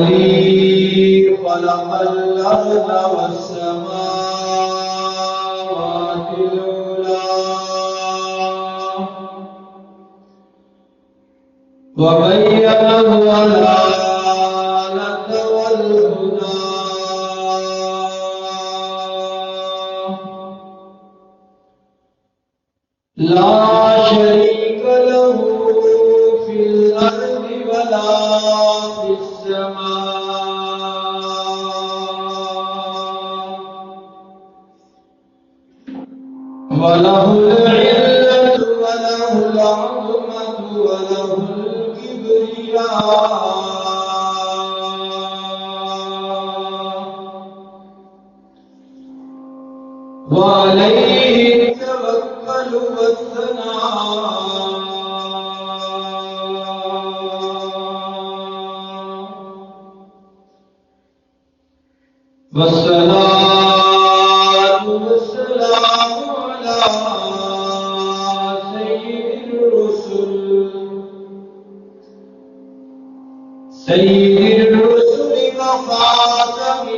الذي خلق الأرض والسماوات العلى وبين الضلالة والهدى لا شريك له في الأرض ولا في السماء وله العزة وله العظمة وله الكبرياء وعليه التوكل والثناء والصلاة والسلام على سيد الرسل وخاتم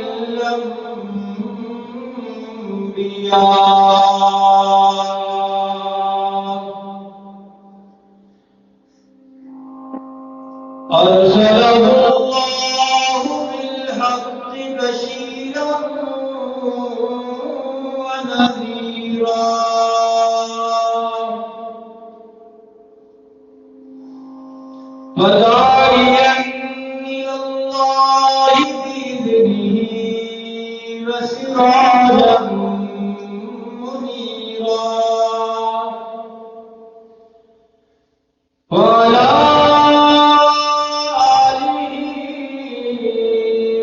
الأنبياء أرسله الله بالحق بشيرا ونذيرا وداعيا إلى الله بإذنه وسراجا منيرا وعلى آله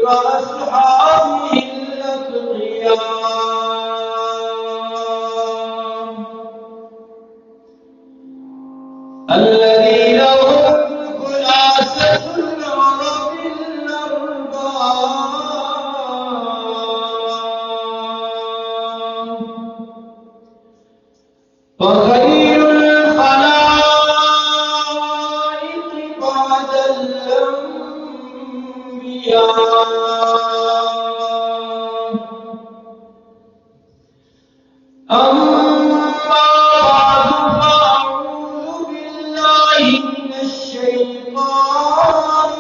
وأصحابه الأتقياء الذين هم خلاصة العرب الأرباب وخير الخلائق بعد الأنبياء أما بعد فأعوذ بالله من الشيطان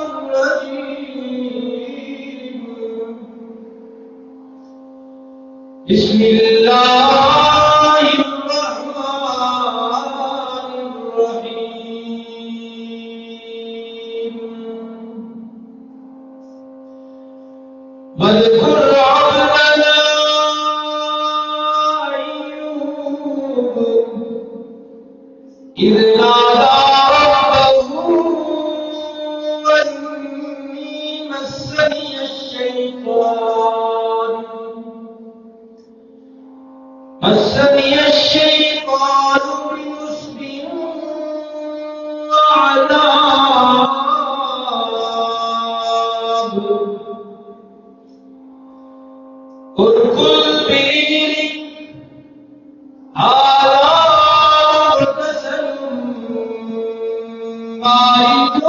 الرجيم بسم الله الرحمن الرحيم واذكر عبدنا أيوب إذ نادى ربه أني مسني الشيطان بنصب وعذاب اركض بإذنك هذا مغتسل بارد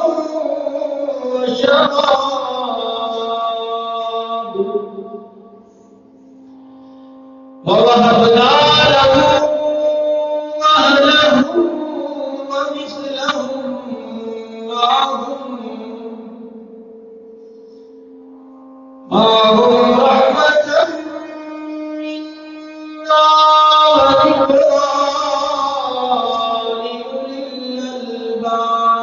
وشراب ووهبنا له أهله ومثلهم معهم رحمة منا وذكرى لأولي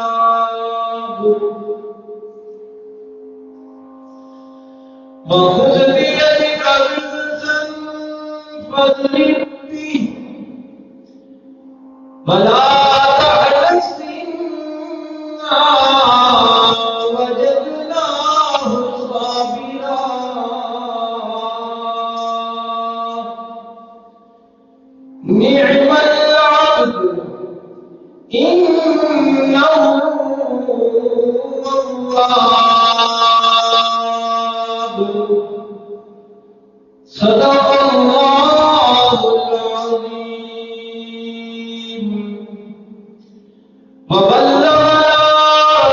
الألباب وخذ بيدك غرزا فاضرب به ولا تحرص إنا وجدناه صابرا نعم العبد إنه أواب الثواب صدق الله العظيم وبلغنا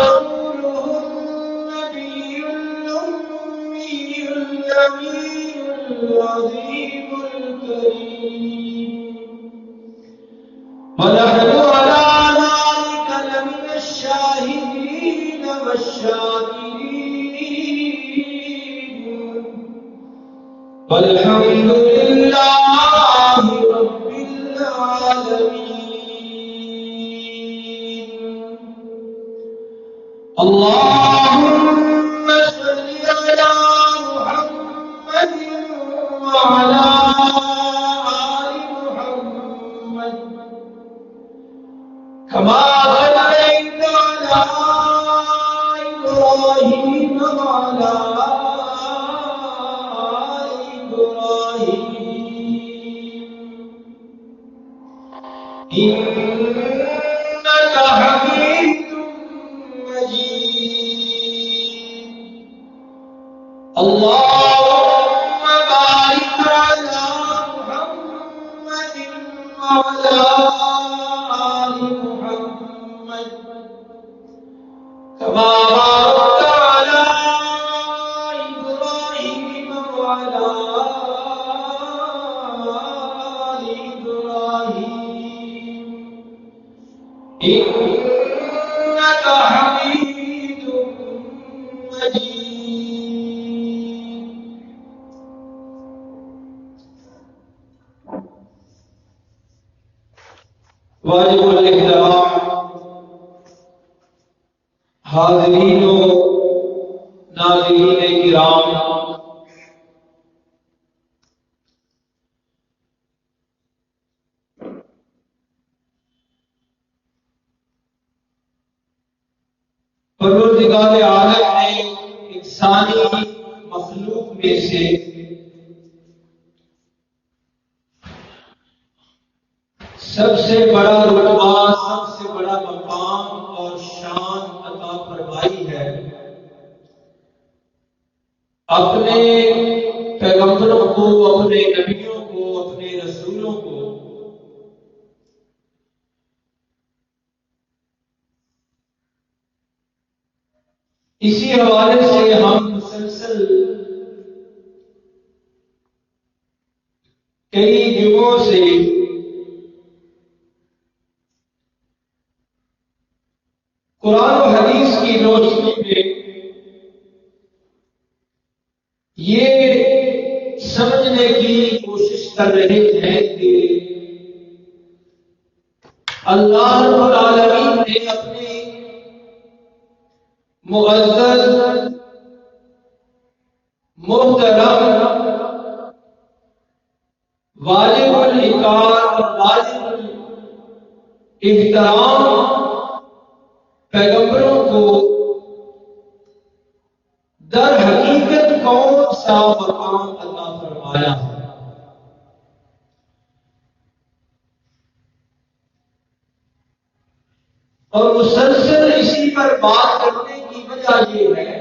رسوله النبي الأمي الأمين العظيم الكريم ونحن على ذلك لمن الشاهدين والشاكرين والحمد لله رب العالمين اللهم صل على محمد وعلى آل محمد كما صليت على إبراهيم وعلى آل إبراهيم إنك حميد مجيد اللهم بارك على محمد وعلى آل محمد كما باركت على إبراهيم وعلى آل إبراهيم إنك حميد مجيد واجب الاحترام حاضرین و ناظرین کرام، پروردگار عالم نے انسانی مخلوق میں سے سب سے بڑا رتبہ، سب سے بڑا مقام اور شان عطا فرمائی ہے اپنے پیغمبروں کو، اپنے نبیوں کو، اپنے رسولوں کو۔ اسی حوالے سے ہم مسلسل کئی جمعوں سے قرآن و حدیث کی روشنی میں یہ سمجھنے کی کوشش کر رہے ہیں کہ اللہ رب العالمین نے اپنی معزز، محترم، واجب الإکرام اور واجب الاحترام پیغمبروں کو در حقیقت کون سا مقام عطا فرمایا ہے؟ اور مسلسل اسی پر بات کرنے کی وجہ یہ ہے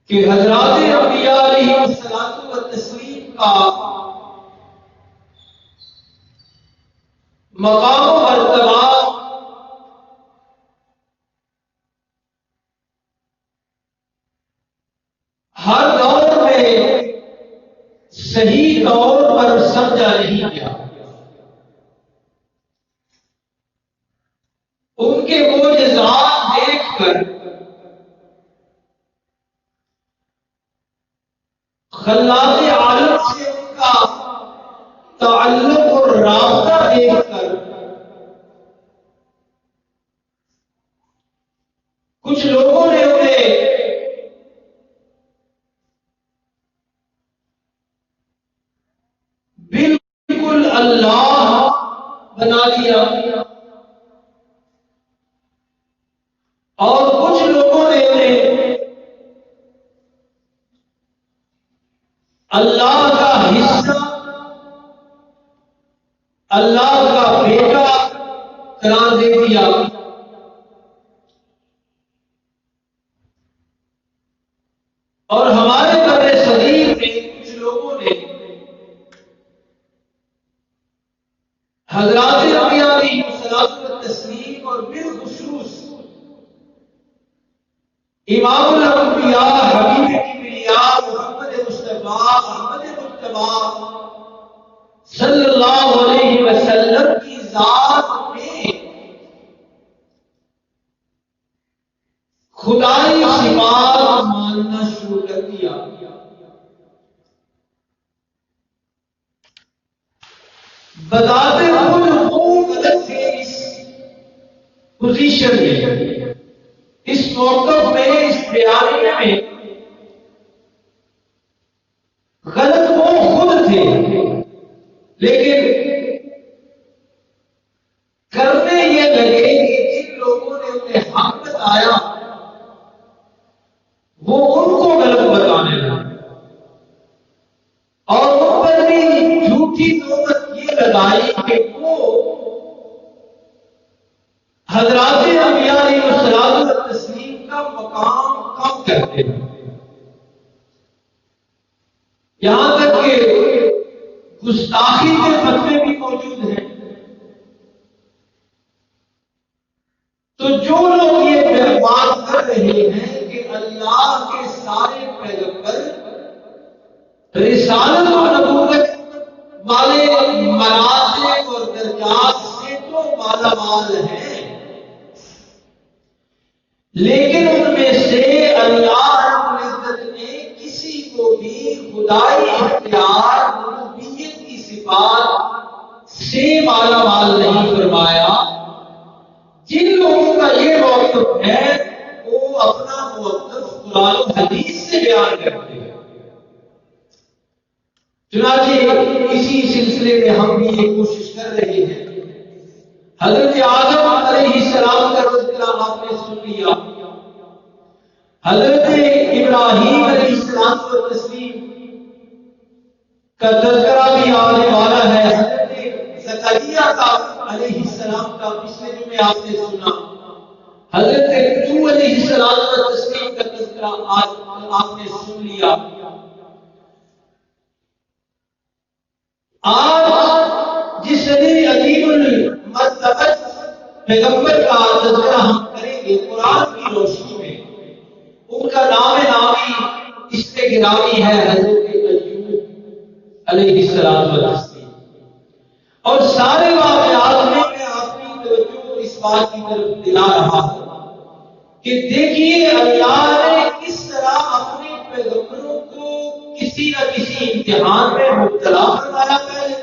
کہ حضرات انبیاء علیہ الصلوۃ والتسلیم کا مقام و مرتبہ ہر دور میں صحیح طور پر سمجھا نہیں گیا۔ ان کے معجزات دیکھ کر، خلاق عالم سے ان کا تعلق اور رابطہ دیکھ کر کچھ لوگوں نے انہیں بالکل اللہ بنا دیا، اور کچھ لوگوں نے انہیں اللہ کا حصہ، اللہ کا بیٹا قرار دے دیا. اور ہمارے بر صغیر میں کچھ لوگوں نے حضرات انبیاء علیہ الصلوۃ والتسلیم اور بالخصوص امام الانبیاء حبیب کبریاء محمد مصطفیٰ احمد مجتبیٰ صلی اللہ علیہ وسلم کی ذات میں خدائی صفات ماننا شروع کر دیا. بذات خود وہ غلط تھے اس پوزیشن میں، اس موقف میں، اس بیانیے میں غلط وہ خود تھے، لیکن کرنے یہ لگے کہ جن لوگوں نے انہیں حق بتایا وہ ان کو غلط بتانے لگے، اور ان پر بھی جھوٹی تہمت یہ لگائی کہ وہ حضرات انبیاء علیہ الصلوۃ والتسلیم کا مقام کم کرتے ہیں. یہاں تک کہ گستاخی کے فتوے بھی موجود ہیں. تو جو لوگ یہ بات کر رہے ہیں کہ اللہ کے سارے پیغمبر رسالت و نبوت والے مراتب اور درجات سے تو مالا مال ہیں، لیکن ان میں سے اللہ رب العزت نے کسی کو بھی خدائی اختیار ربوبیت کی صفات سے مالا مال نہیں فرمایا. جن لوگوں کا یہ موقف ہے وہ اپنا موقف قرآن و حدیث سے بیان کرتے ہیں. چنانچہ اسی سلسلے میں ہم بھی یہ کوشش کر رہے ہیں. حضرت آدم علیہ السلام کا تذکرہ آپ نے سن لیا، حضرت ابراہیم علیہ السلام و تسلیم کا تذکرہ بھی آنے والا ہے، حضرت زکریا کا علیہ السلام کا پچھلے جمعے آپ نے سنا، حضرت نوح علیہ السلام و تسلیم کا تذکرہ آج آپ نے سن لیا. آج جس نے عظیم المرتبت پیغمبر کا تذکرہ ہم کریں گے قرآن کی روشنی میں، ان کا نام نامی اس پہ گرامی ہے حضرت ایوب علیہ السلام والتسلیم. اور سارے واقعات میں میں آپ کی توجہ اس بات کی طرف دلا رہا ہوں کہ دیکھیے اللہ نے کس طرح اپنے پیغمبروں کو کسی نہ کسی امتحان میں مبتلا فرمایا پہلے،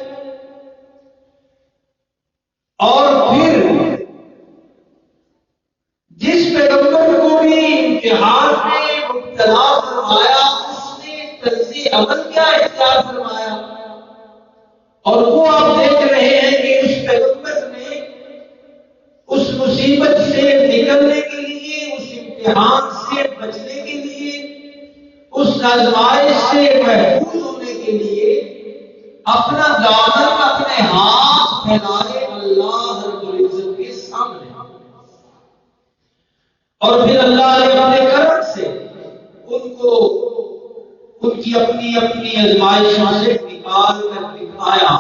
اور پھر جس پیغمبر کو بھی امتحان میں مبتلا فرمایا اس نے طرز عمل کیا اختیار فرمایا. اور وہ آپ دیکھ رہے ہیں کہ اس پیغمبر نے اس مصیبت سے نکلنے کے لیے، اس امتحان سے بچنے کے لیے، اس آزمائش سے محفوظ ہونے کے لیے اپنا دامن، اپنے ہاتھ پھیلائے اللہ رب العزت کے سامنے، اور پھر اللہ نے اپنے کرم سے ان کو ان کی اپنی اپنی آزمائشوں سے نکال کر دکھایا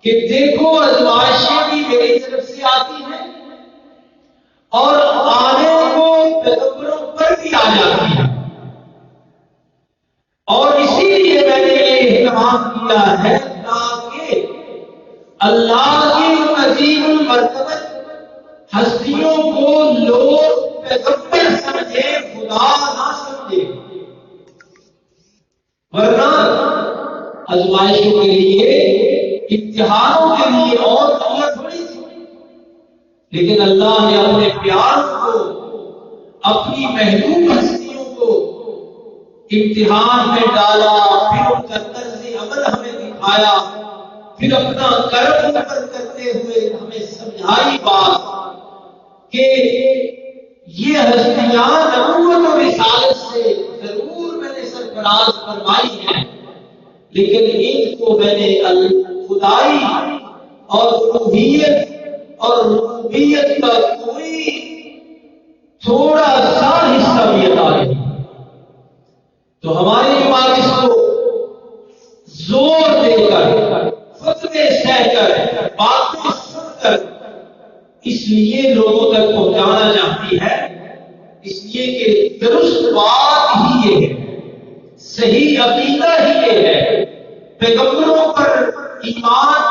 کہ دیکھو آزمائشیں بھی میری طرف سے آتی ہیں اور آنے کو پیغمبروں پر بھی آ جاتی ہیں، اور اسی لیے میں نے یہ اہتمام کیا ہے تاکہ اللہ کی عظیم المرتبت ہستیوں کو لوگ پیغمبر سمجھے، خدا نہ سمجھے. ورنہ آزمائشوں کے لیے، امتحانوں کے لیے اور دنیا تھوڑی تھی، لیکن اللہ نے اپنے پیار کو، اپنی محدود ہستیوں کو امتحان میں ڈالا، پھر ان کا طرز عمل ہمیں دکھایا، پھر اپنا کرم پر کرتے ہوئے ہمیں سمجھائی بات کہ یہ ہستیاں نبوت و رسالت سے ضرور میں نے سرفراز فرمائی ہیں، لیکن ان کو میں نے خدائی اور الوہیت اور ربوبیت کا کوئی تھوڑا سا حصہ بھی عطا نہیں. تو ہماری جماعت اس کو زور دے کر فتوے سہ کر باتیں سن کر اس لیے لوگوں تک پہنچانا چاہتی ہے، اس لیے کہ درست بات ہی یہ ہے، صحیح عقیدہ ہی یہ ہے. پیغمبروں پر ایمان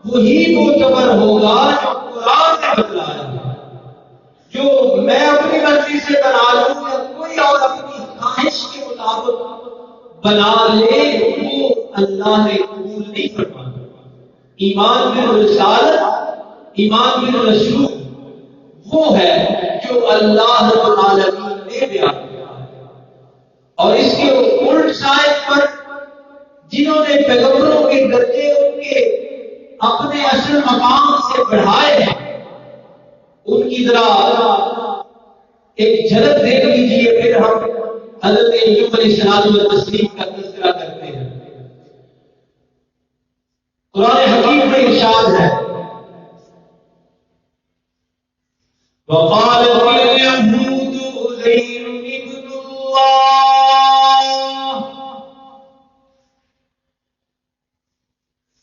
وہی معتبر ہوگا جو قرآن نے بتلایا ہے. جو میں اپنی مرضی سے بنا لوں یا کوئی اور اپنی خواہش کے مطابق بنا لے وہ اللہ نے قبول نہیں فرمایا. ایمان بالرسالت، ایمان بالرسول وہ ہے جو اللہ رب العالمین نے بیان کیا ہے. اور اس کے الٹ سائد پر جنہوں نے پیغمبروں کے درجے ان کے اپنے اصل مقام سے بڑھائے ہیں ان کی ذرا ایک جھلک دیکھ لیجیے، پھر ہم حضرت ایوب علیہ السلام والتسلیم کا تذکرہ کرتے ہیں. قرآن حکیم میں ارشاد ہے وقالت اليهود عزير ابن الله.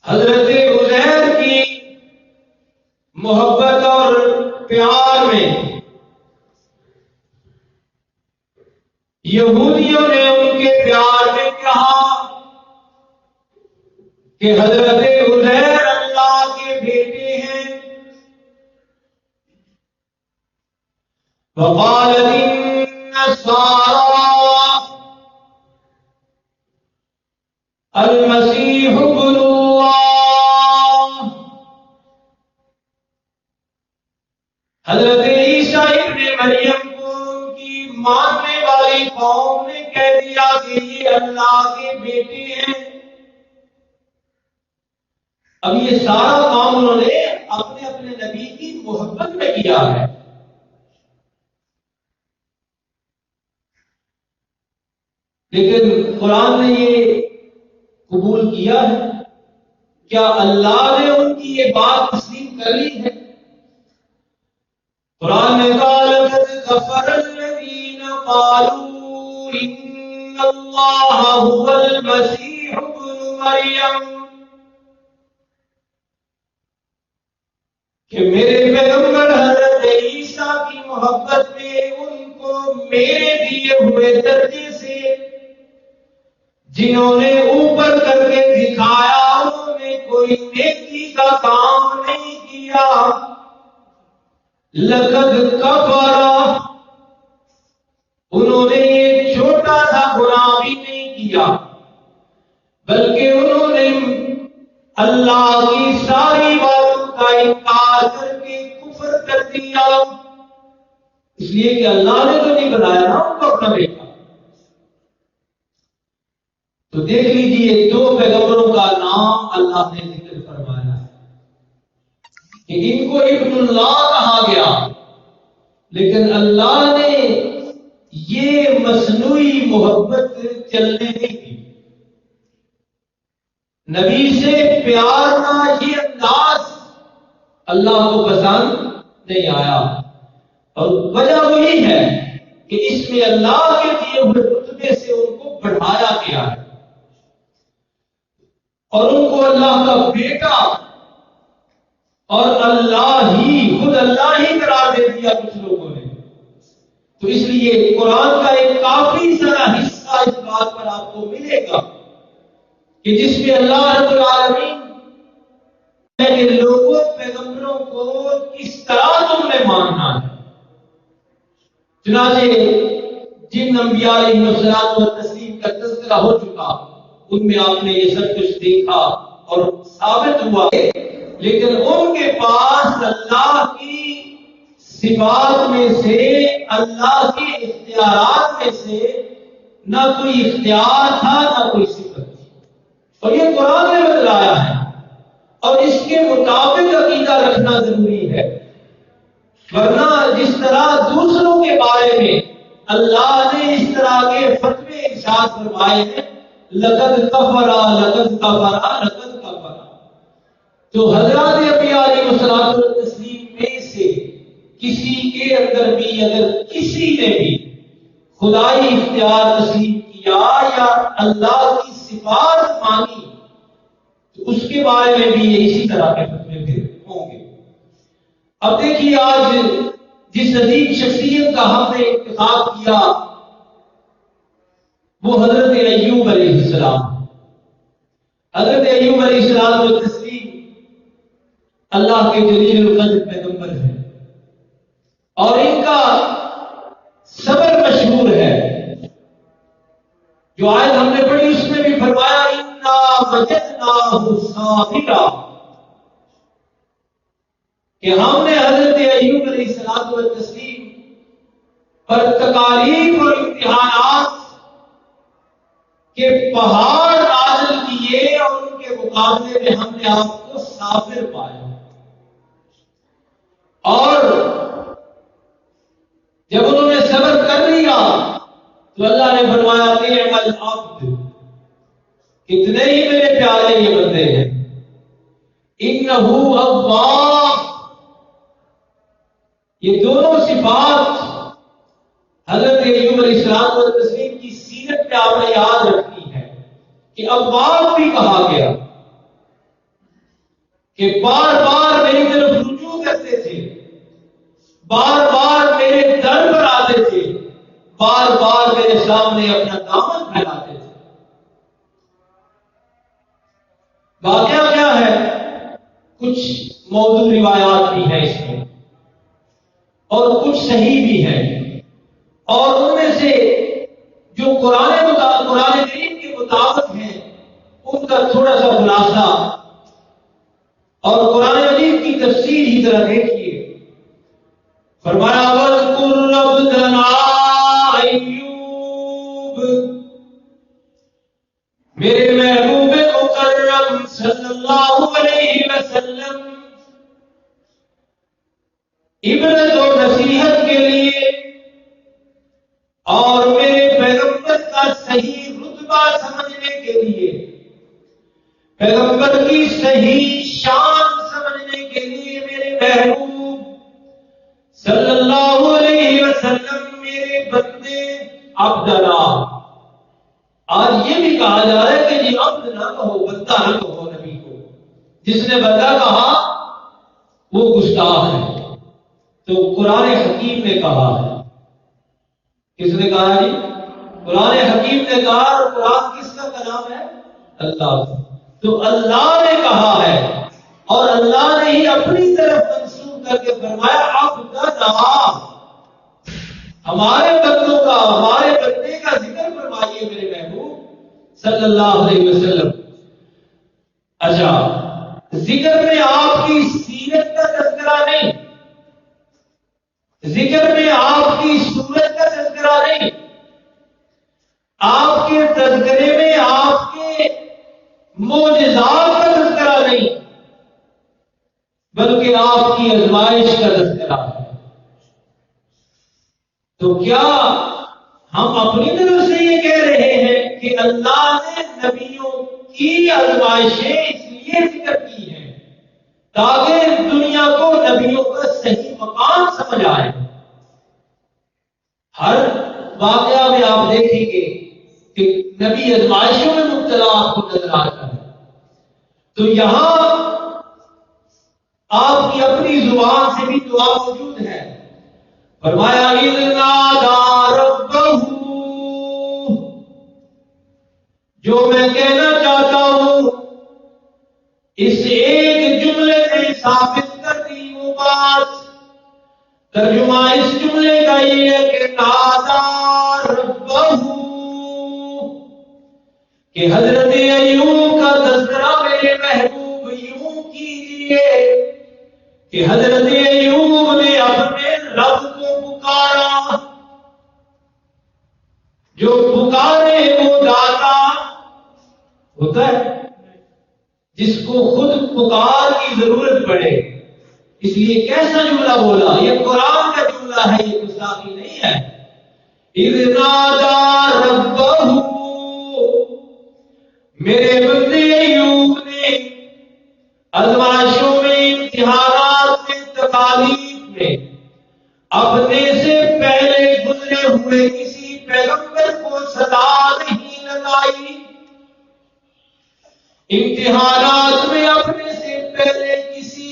حضرت عزیر کی محبت اور پیار میں یہودیوں نے ان کے پیار میں کہا کہ حضرت عزیر اللہ کے بیٹے ہیں. وقالت النصارى المسيح ابن الله. حضرت عیسیٰ ابن مریم کو ان کی ماننے والی قوم نے کہہ دیا کہ یہ اللہ کے بیٹے ہیں. اب یہ سارا کام انہوں نے اپنے اپنے نبی کی محبت میں کیا ہے. لیکن قرآن نے یہ قبول کیا ہے؟ کیا اللہ نے ان کی یہ بات تسلیم کر لی ہے؟ قرآن نے کہا لَقَدْ كَفَرَ الَّذِينَ قَالُوا إِنَّ اللَّهَ هُوَ الْمَسِيحُ ابْنُ مَرْيَمَ کہ میرے پیغمبر حضرت عیسیٰ کی محبت میں ان کو میرے دیے ہوئے درجے سے جنہوں نے اوپر کر کے دکھایا انہوں نے کوئی نیکی کا کام نہیں کیا. لقد کفر انہوں نے یہ چھوٹا سا گناہ بھی نہیں کیا بلکہ انہوں نے اللہ کی ساری باتوں کا انکار کر کے کفر کر دیا. اس لیے کہ اللہ نے تو نہیں بنایا نا ان کو اپنا بیٹا. تو دیکھ لیجیے دو پیغمبروں کا نام اللہ نے ذکر فرمایا ہے کہ ان کو ابن اللہ کہا گیا، لیکن اللہ نے یہ مصنوعی محبت چلنے نہیں دی. نبی سے پیار کا یہ انداز اللہ کو پسند نہیں آیا، اور وجہ وہی ہے کہ اس میں اللہ کے دیے ہوئے رتبے سے ان کو بڑھایا گیا ہے اور ان کو اللہ کا بیٹا اور اللہ ہی خود اللہ ہی قرار دے دیا کچھ لوگوں نے. تو اس لیے قرآن کا ایک کافی سارا حصہ اس بات پر آپ کو ملے گا کہ جس میں اللہ رب العالمین کہ لوگوں پیغمبروں کو کس طرح تم نے ماننا ہے. چنانچہ جن انبیاء علیہ الصلوۃ والتسلیم کا تذکرہ ہو چکا ان میں آپ نے یہ سب کچھ دیکھا اور ثابت ہوا، لیکن ان کے پاس اللہ کی صفات میں سے اللہ کے اختیارات میں سے نہ کوئی اختیار تھا نہ کوئی صفت تھی، اور یہ قرآن نے بتلایا ہے اور اس کے مطابق عقیدہ رکھنا ضروری ہے. ورنہ جس طرح دوسروں کے بارے میں اللہ نے اس طرح کے فتوے ارشاد فرمائے ہیں لقد کفر لقد کفر لقد کفر، تو حضرات انبیاء علیہ الصلوۃ والتسلیم کے اندر بھی اگر کسی نے بھی خدائی اختیار تسلیم کیا یا اللہ کی صفات مانی تو اس کے بارے میں بھی یہ اسی طرح کے فتوے پھر ہوں گے۔ اب دیکھیے آج جس عظیم شخصیت کا ہم نے انتخاب کیا وہ حضرت ایوب علیہ السلام۔ حضرت ایوب علیہ السلام و تسلیم اللہ کے جلیل القدر پیغمبر ہیں اور ان کا صبر مشہور ہے۔ جو آیت ہم نے پڑھی اس میں بھی فرمایا انا وجدناہ صابرا، کہ ہم نے حضرت ایوب علیہ السلام و تسلیم پر تکالیف اور امتحانات کے پہاڑ نازل کیے اور ان کے مقابلے میں ہم نے آپ کو صابر پایا۔ اور جب انہوں نے صبر کر لیا تو اللہ نے فرمایا نعم العبد، کتنے ہی میرے پیارے یہ بندے ہیں، انہ اواب۔ یہ دونوں صفات حضرت ایوب علیہ السلام و تسلیم کی سیرت میں آپ نے یاد رکھنی ہے کہ اواب بھی کہا گیا کہ بار بار میری طرف رجوع کرتے تھے، بار بار میرے در پر آتے تھے، بار بار میرے سامنے اپنا دامن پھیلاتے تھے۔ واقعہ کیا ہے؟ کچھ موضوع روایات بھی ہیں اس میں اور کچھ صحیح بھی ہیں، اور ان میں سے جو قرآن کریم کے مطابق ہیں ان کا تھوڑا سا خلاصہ اور قرآن مجید کی تفسیر ہی طرح دیکھیے۔ فرمایا وَاذْكُرْ عَبْدَنَا ایوب، میرے محبوب مکرم صلی اللہ علیہ وسلم عبرت و نصیحت کے لیے اور میرے پیغمبر کا صحیح رتبہ سمجھنے کے لیے، پیغمبر کی صحیح شان سمجھنے کے لیے میرے محبوب صلی اللہ علیہ وسلم میرے بندے عبدنا۔ آج یہ بھی کہا جا رہا ہے کہ یہ عبد نہ کہو، بندہ نہ کہو نبی کو، جس نے بندہ کہا وہ گستاخ ہے۔ تو قرآن حکیم نے کہا ہے، کس نے کہا جی؟ قرآن حکیم نے کہا، اور قرآن کس کا کلام ہے؟ اللہ۔ تو اللہ نے کہا ہے اور اللہ نے ہی اپنی طرف منسوب کر کے فرمایا عبدنا، ہمارے بندوں کا، ہمارے بندے کا ذکر فرمائیے میرے محبوب صلی اللہ علیہ وسلم۔ اچھا، ذکر میں آپ کی سیرت کا تذکرہ نہیں، ذکر میں آپ کی صورت کا تذکرہ نہیں، آپ کے تذکرے میں آپ کے معجزات کا تذکرہ نہیں، بلکہ آپ کی آزمائش کا تذکرہ ہے۔ تو کیا ہم اپنی طرف سے یہ کہہ رہے ہیں کہ اللہ نے نبیوں کی آزمائشیں اس لیے ذکر کی ہیں تاکہ دنیا کو نبیوں کا صحیح مقام سمجھ آئے؟ ہر واقعہ میں آپ دیکھیں گے کہ نبی آزمائشوں میں مبتلا آپ کو نظر آتا ہے۔ تو یہاں آپ کی اپنی زبان سے بھی دعا موجود ہے۔ فرمایا اذ نادى ربه، جو میں کہنا چاہتا ہوں اس ایک جملے میں ثابت کر دی وہ بات، ترجمہ اس جملے کا یہ ہے کہ نادى ربه، کہ حضرت ایوب کا تذکرہ میرے محبوب یوں کیجیے کہ حضرت ایوب نے اپنے رب کو پکارا، جو پکارے وہ داتا ہوتا ہے، جس کو خود پکار کی ضرورت پڑے۔ اس لیے کیسا جملہ بولا؟ یہ قرآن کا جملہ ہے، یہ گستاخی نہیں ہے۔ اذ نادى ربه، میرے بندے ایوب نے آزمائشوں میں، امتحانات میں، تکالیف میں اپنے سے پہلے گزرے ہوئے کسی پیغمبر کو سزا نہیں لگائی، امتحانات میں اپنے سے پہلے کسی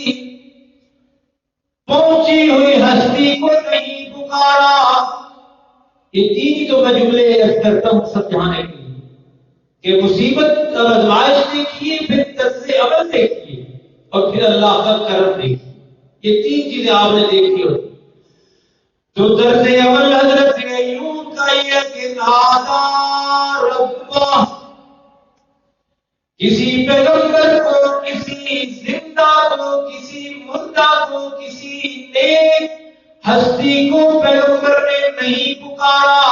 پہنچی ہوئی ہستی کو نہیں پکارا۔ یہ تین ہی تو میں جملے عرض کرتا ہوں سمجھانے کے لیے کہ مصیبت اور آزمائش دیکھیے، پھر طرز عمل دیکھیے، اور پھر اللہ کا کرم دیکھیے۔ یہ تین چیزیں آپ نے دیکھی ہوتی تو طرز عمل حضرت ایوب کا یہ کہ نادا ربہ، کسی پیغمبر کو، کسی زندہ کو، کسی مردہ کو، کسی نیک ہستی کو پیغمبر نے نہیں پکارا۔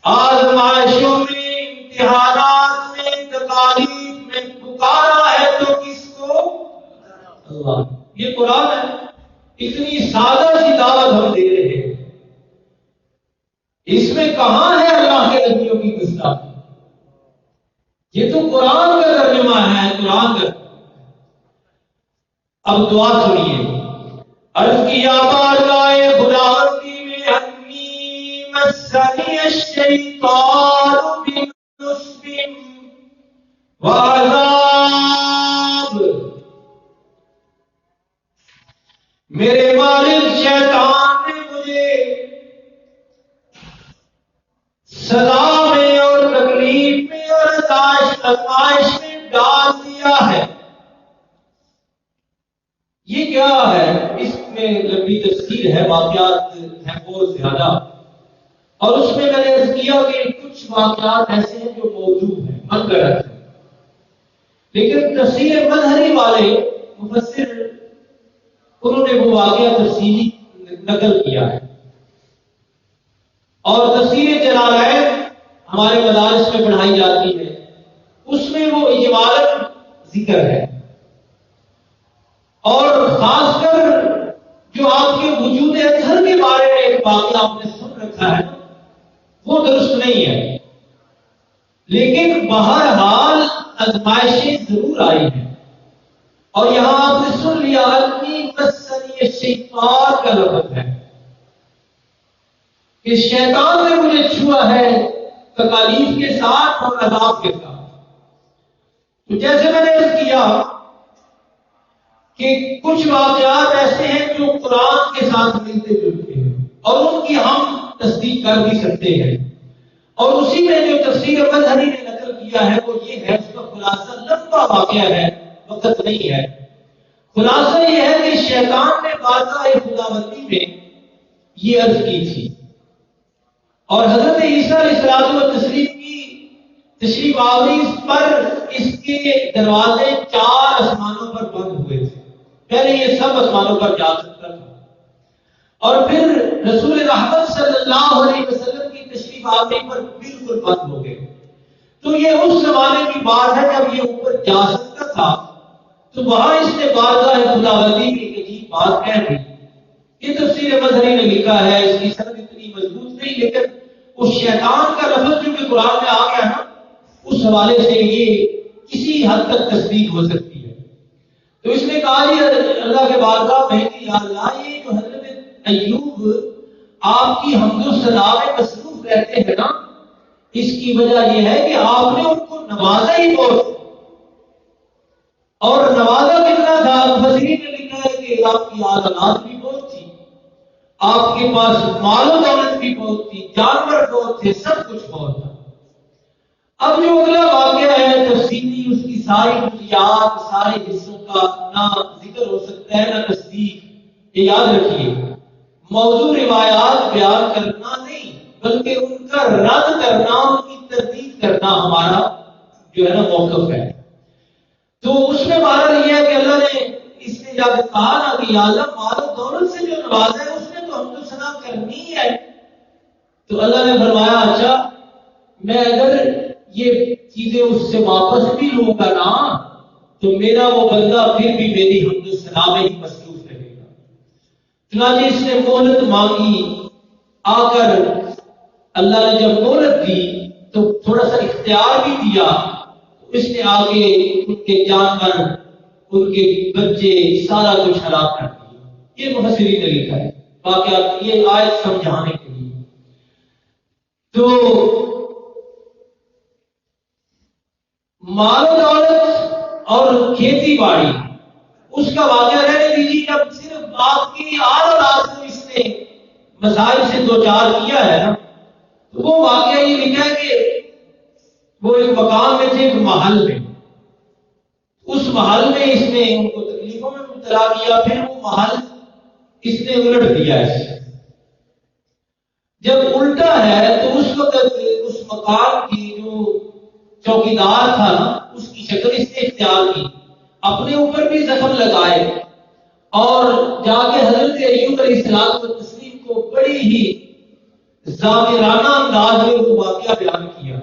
آزمائشوں میں، امتحانات میں، تکالیف میں پکارا ہے تو کس کو؟ اللہ۔ یہ قرآن ہے، اتنی سادہ سی دعوت ہم دے رہے ہیں، اس میں کہاں ہے اللہ کے نبیوں کی گستاخی؟ یہ تو قرآن کا ترجمہ ہے، قرآن کا۔ اب دعا سنیے، عرض کیا بارگاہ خداوندی میں انی مسنی الشیطان بنصب وعذاب، میرے مالک شیطان نے مجھے سزا میں اور تکلیف میں اور آزمائش میں ڈال دیا ہے۔ یہ کیا ہے؟ اس میں لمبی تفصیل ہے، واقعات ہیں بہت زیادہ، اور اس میں نے عرض کیا کہ کچھ واقعات ایسے ہیں جو موجود ہیں، من گھڑت ہیں، لیکن تفسیر مظہری والے مفسر انہوں نے وہ واقعہ تفصیلی نقل کیا ہے، اور تفسیر جلالین ہمارے مدارس میں پڑھائی جاتی ہے، اس میں وہ اجمالاً ذکر ہے، اور خاص کر جو آپ کے وجود اطہر کے بارے میں ایک واقعہ آپ نے سن رکھا ہے وہ درست نہیں ہے، لیکن بہرحال آزمائشیں ضرور آئی ہیں، اور یہاں آپ نے سن لیا انی مسنی الشیطان کا لفظ ہے کہ شیطان نے مجھے چھوا ہے تکالیف کے ساتھ اور عذاب کے ساتھ۔ تو جیسے میں نے عرض کیا کہ کچھ واقعات ایسے ہیں جو قرآن کے ساتھ ملتے جلتے ہیں اور ان کی ہم تصدیق کر بھی سکتے ہیں، اور اسی میں جو تفسیر مظہری نے نقل کیا ہے وہ یہ ہے، اس کا خلاصہ لمبا واقعہ ہے، وقت نہیں ہے، خلاصہ یہ ہے کہ شیطان نے بارگاہ خداوندی میں یہ عرض کی تھی، اور حضرت عیسیٰ علیہ السلام و تشریف آوری پر اس کے دروازے 4 آسمانوں پر بند ہوئے تھے، پہلے یہ سب آسمانوں پر جا سکتا تھا، اور پھر رسول رحمت صلی اللہ علیہ وسلم کی تشریف آوری پر بالکل بند ہو گئے۔ تو یہ اس زمانے کی بات ہے جب یہ اوپر جا سکتا تھا، تو وہاں اس نے بارگاہ خداوندی کی ایک عجیب بات کہہ دی۔ یہ تفسیر مظہری نے لکھا ہے، اس کی سند اتنی مضبوط نہیں، لیکن اس شیطان کا لفظ جو کہ قرآن میں آ گیا نا، اس حوالے سے یہ کسی حد تک تصدیق ہو سکتی ہے۔ تو اس نے کہا جی اللہ کے بارگاہ میں کہ یا اللہ، یہ جو حضرت ایوب آپ کی حمد و ثنا میں مصروف رہتے ہیں نا، اس کی وجہ یہ ہے کہ آپ نے ان کو نوازا ہی بہت، اور نوازا کتنا تھا؟ مفسرین نے لکھا ہے کہ آپ کی اولاد بھی بہت تھی، آپ کے پاس مال و دولت بھی بہت تھی، جانور بہت تھے، سب کچھ بہت تھا۔ اب جو اگلا واقعہ ہے تفصیلی، اس کی ساری جزیات، سارے حصوں کا نہ ذکر ہو سکتا ہے نہ تصدیق۔ یہ یاد رکھیے، موضوع روایات بیان کرنا نہیں بلکہ ان کا رد کرنا، ان کی تردید کرنا ہمارا جو ہے نا موقف ہے۔ تو اس میں بارہ یہ ہے کہ اللہ نے اس نے جب کہا نا کہ یا اللہ مال و دولت سے جو نوازا ہے اس نے تو حمد و ثنا کرنی ہے، تو اللہ نے فرمایا اچھا میں اگر یہ چیزیں اس سے واپس بھی لوں گا نا تو میرا وہ بندہ پھر بھی میری حمد و ثنا میں ہی مصروف رہے گا۔ چنانچہ اس نے مہلت مانگی، آ کر اللہ نے جب مہلت دی تو تھوڑا سا اختیار بھی دیا، اس نے آگے ان کے جانور، ان کے بچے، سارا کچھ ہلاک کر دیا۔ یہ مفسرین نے لکھا ہے، واقعات یہ آیت سمجھانے کے لیے. تو مال و دولت اور کھیتی باڑی اس کا واقعہ رہنے دیجیے. جب صرف باپ کی آل اولاد کو اس نے مسائل سے دو چار کیا ہے نا، تو وہ واقعہ یہ لکھا ہے کہ وہ ایک مقام میں تھے، ایک محل میں. اس محل میں اس نے ان کو تکلیفوں میں مبتلا کیا، پھر وہ محل اس نے الٹ دیا. جب الٹا ہے تو اس وقت اس مقام کی جو چوکیدار تھا نا، اس کی شکل اس نے اختیار کی، اپنے اوپر بھی زخم لگائے اور جا کے حضرت ایوب علیہ السلام تسلیم کو بڑی ہی ذاکرانہ انداز میں وہ واقعہ بیان کیا.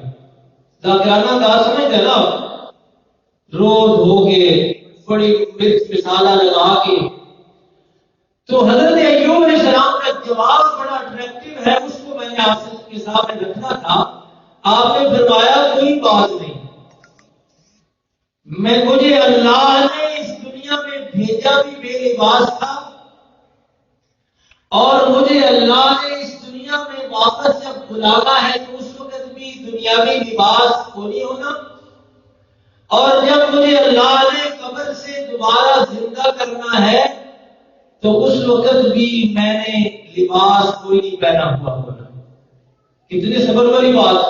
ذاکرانہ انداز سمجھتے نا، رو دھو کے بڑی مرچ مسالہ لگا کے. تو حضرت ایوب علیہ السلام کا جواب بڑا اٹریکٹیو ہے، اس کو میں نے آپ کے سامنے رکھنا تھا. آپ نے فرمایا کوئی بات نہیں، مجھے اللہ نے اس دنیا میں بھیجا بھی بے لباس تھا، اور مجھے اللہ نے اس دنیا میں واپس جب بلانا ہے تو اس وقت بھی دنیاوی لباس کو نہیں ہونا، اور جب مجھے اللہ نے قبر سے دوبارہ زندہ کرنا ہے تو اس وقت بھی میں نے لباس کوئی نہیں پہنا ہوا ہونا. کتنے صبر والی بات.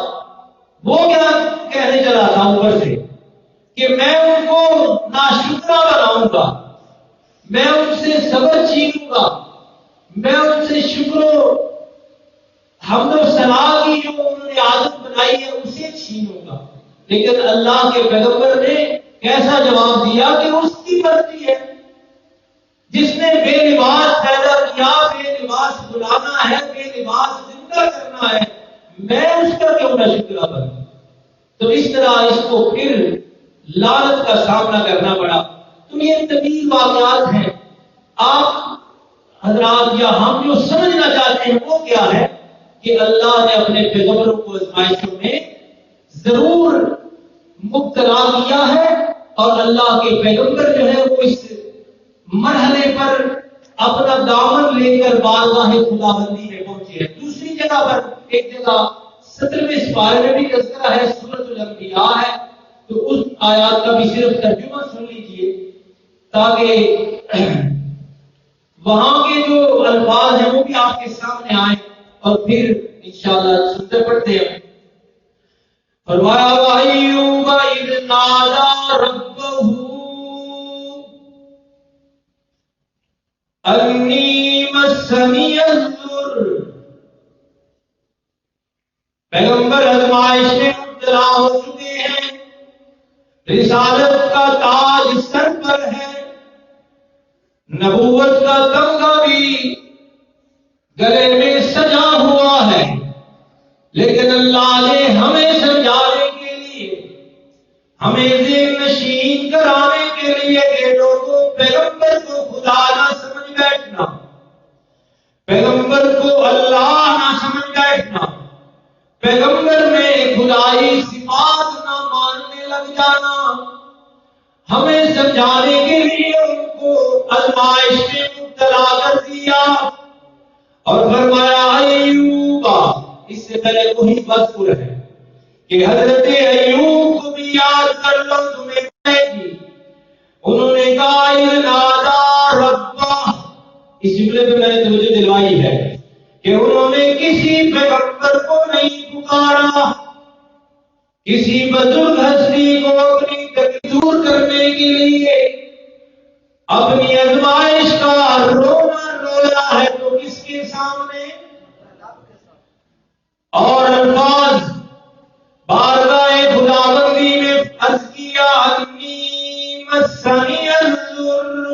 وہ کیا کہنے چلا تھا اوپر سے کہ میں ان کو ناشکرا بناؤں گا، میں ان سے صبر چھینوں گا، میں ان سے شکر و حمد و ثنا کی جو انہوں نے عادت بنائی ہے اسے چھینوں گا. لیکن اللہ کے پیغمبر نے کیسا جواب دیا کہ اس کی مرضی ہے، جس نے بے لباس پیدا کیا، بے لباس بلانا ہے، بے لباس زندہ کرنا ہے، میں اس کا کیوں نہ شکر بنوں. تو اس طرح اس کو پھر لعنت کا سامنا کرنا پڑا. تو یہ طویل واقعات ہیں. آپ حضرات یا ہم جو سمجھنا چاہتے ہیں وہ کیا ہے کہ اللہ نے اپنے پیغمبروں کو آزمائشوں میں ضرور مبتلا کیا ہے، اور اللہ کے پیغمبر جو ہے وہ اس مرحلے پر اپنا دامن لے کر بارگاہ خداوندی میں پہنچے ہیں. دوسری جگہ پر ایک جگہ 17ویں سپارے میں بھی تذکرہ ہے، سورۃ الانبیاء ہے. تو اس آیات کا بھی صرف ترجمہ سن لیجئے تاکہ وہاں کے جو الفاظ ہیں وہ بھی آپ کے سامنے آئیں اور پھر انشاءاللہ سنتے پڑھتے ہیں. فرمایا وَأَيُّوبَ إِذْ نَادَىٰ رَبَّهُ أَنِّي مَسَّنِيَ الضُّرُّ. پیغمبر آزمائش میں مبتلا ہو چکے ہیں، رسالت کا تاج سر پر ہے، نبوت کا تمغہ بھی گلے میں سجا ہوا ہے، لیکن اللہ نے ہمیں سمجھانے کے لیے، ہمیں ذہن نشین کرانے کے لیے کہ لوگوں پیغمبر کو خدا نہ سمجھ بیٹھنا، پیغمبر کو اللہ نہ سمجھ بیٹھنا، پیغمبر میں خدائی صفات نہ ماننے لگ جانا، ہمیں سمجھانے کے لیے ان کو آزمائش میں مبتلا کر دیا. اور فرمایا ایوب، اس سے پہلے وہی مذکور ہے کہ حضرت ایوب کو بھی یاد کر لو، تمہیں پڑے گی. انہوں نے کہا نادا ربا، اس جملے پہ میں نے تمہیں دلوائی ہے کہ انہوں نے کسی پیغمبر کو نہیں پکارا، کسی بزرگ ہستی کو اپنی تکلیف دور کرنے کے لیے اپنی آزمائش کا رونا رویا ہے تو کس کے سامنے؟ اور الفاظ بارگاہ خداوندی میں عرض کیا انی مسنی الضر،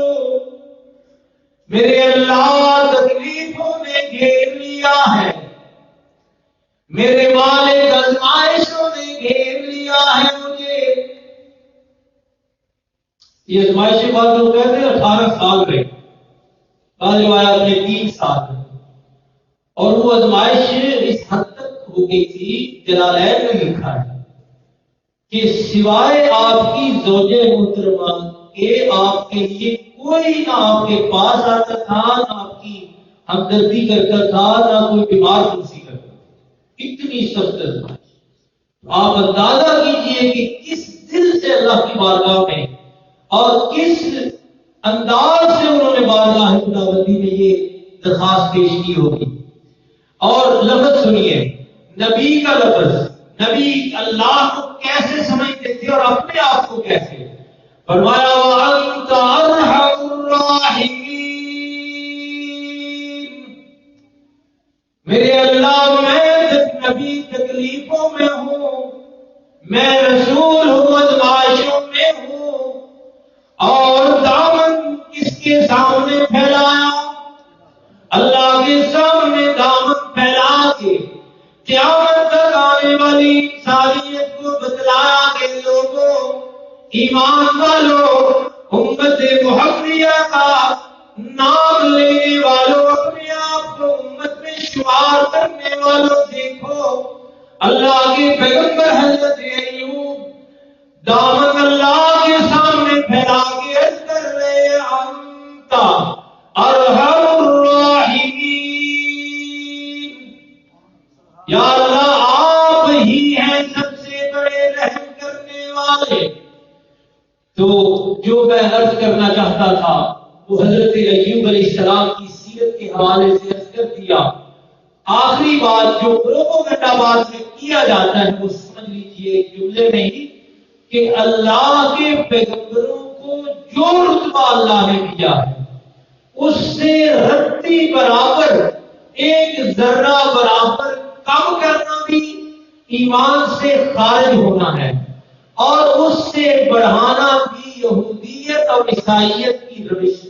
میرے اللہ تکلیفوں نے گھیر لیا ہے، میرے مالک آزمائشوں نے گھیر لیا ہے مجھے. یہ آزمائشی بات لوگ کہتے ہیں 18 سال رہے، بعض روایات میں 3 سال رہے، اور وہ آزمائش اس حد تک ہو گئی تھی، جلالین میں لکھا ہے کہ سوائے آپ کی زوج محترمہ کے آپ کے لیے کوئی نہ آپ کے پاس آتا تھا، نہ آپ کی ہمدردی کرتا تھا نہ کوئی بیمار پرسی کرتا تھا، اتنی سخت آزمائش۔ آپ اندازہ کیجئے کہ کس دل سے اللہ کی بارگاہ میں اور کس انداز سے انہوں نے بارگاہ خداوندی میں یہ درخواست پیش کی ہوگی۔ اور لفظ سنیے، نبی کا لفظ، نبی اللہ کو کیسے سمجھتے تھے اور اپنے آپ کو کیسے؟ فرمایا وَأَنْتَ أَرْحَمُ الرَّاحِمِينَ، میرے اللہ، میں نبی تکلیفوں میں ہوں، میں رسول ہوں، آزمائشوں میں ہوں، اور دامن کس کے سامنے پھیلایا؟ اللہ کے سامنے دامن پھیلا کے قیامت تک آنے والی انسانیت کو بتلایا کہ لوگوں، ایمان والوں، امت محمدیہ کا نام لینے والوں، اپنے آپ کو امت میں شمار کرنے والوں، دیکھو اللہ کے پیغمبر حضرت ایوب دامن اللہ کے سامنے پھیلا کے عرض کر رہے انتا ارحم الراحمین، یا اللہ آپ ہی ہیں سب سے بڑے رحم کرنے والے۔ تو جو میں عرض کرنا چاہتا تھا وہ حضرت ایوب علیہ السلام کی سیرت کے حوالے سے عرض کر دیا۔ آخری بات جو پروپیگنڈا بات میں کیا جاتا ہے وہ سمجھ لیجیے ایک جملے میں ہی، کہ اللہ کے پیغمبروں کو جو رتبہ اللہ نے دیا ہے اس سے رتی برابر، ایک ذرہ برابر کم کرنا بھی ایمان سے خارج ہونا ہے، اور اس سے بڑھانا بھی یہودیت اور عیسائیت کی روش ہے۔